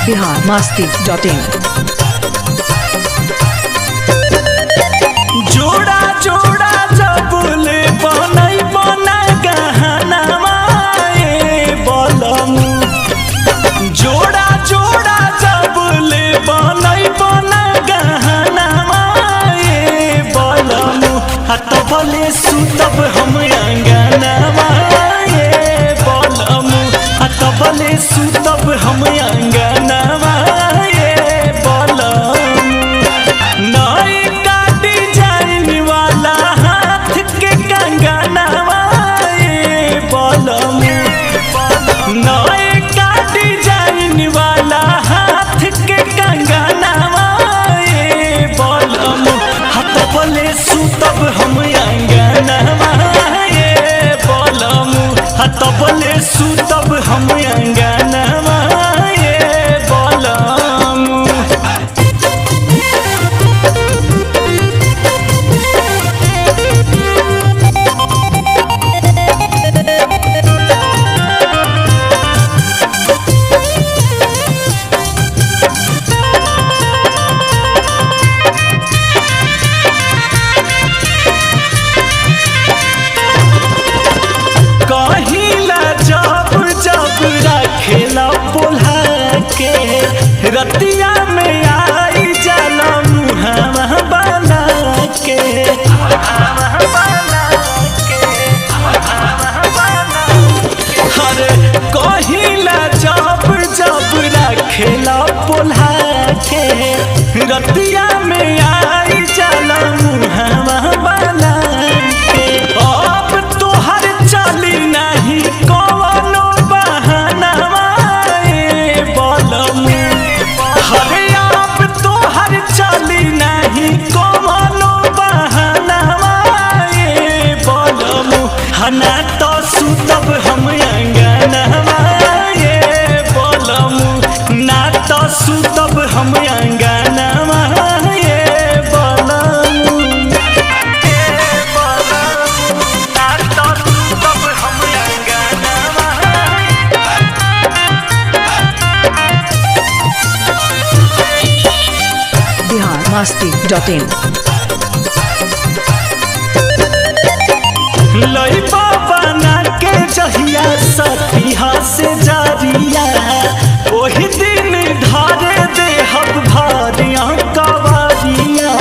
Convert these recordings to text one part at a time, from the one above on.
biharmasti.in। जोड़ा जोड़ा जबले बनई बना गहनामा बलमु। जोड़ा जोड़ा जबले बनई बना गहनामा बलमु। हाथ भले सुतब हम अंगनामा बलमु। हाथ भले सुतब हम अंगनामा सुतब हम अंगनामा बलमु। तबले सुतब हम अंगनामा बलमु। कहिला जब जब रखेला पोल्हा के रतिया में आई जाला मुहावा बना के। अरे कहिला जब जब रखेला पोल्हा के रतिया में आई जाला मुहावा बना के। अब तोहर चली नहीं कवनो बहानावा बलमु। हरे अब तोहर चली नहीं कवनो बहानावा बलमु। हना तो सुतब हम अंगनामा बलमु। ना तो सुतब हम अंगनामा biharmasti.in। लई बाबा ना के जहिया सतिहा से जारिया ओही दिन धारे दे हब भारिया कवारिया।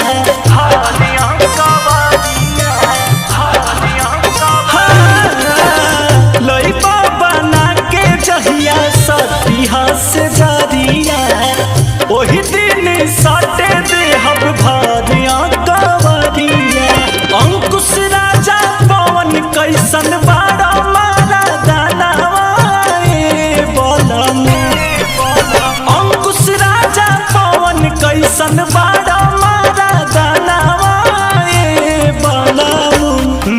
लई बाबा ना के जहिया सतिहा से जारिया ओही दिन साटे दे हब भारिया कवारिया। अंकुश राजा पवन कैसन बाड़ा मारा दानावा बलमु। अंकुश राजा पवन कैसन बाड़ा मारा दानावा बलमु।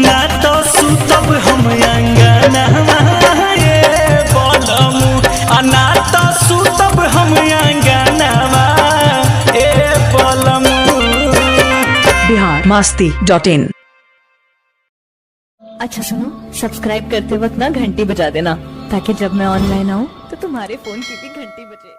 ना तो सुतब हम अंगनामा बलमु। ना तो सुतब हम अंगनामा बलमु। biharmasti.in। अच्छा सुनो, सब्सक्राइब करते वक्त ना घंटी बजा देना ताकि जब मैं ऑनलाइन आऊँ तो तुम्हारे फोन की भी घंटी बजे।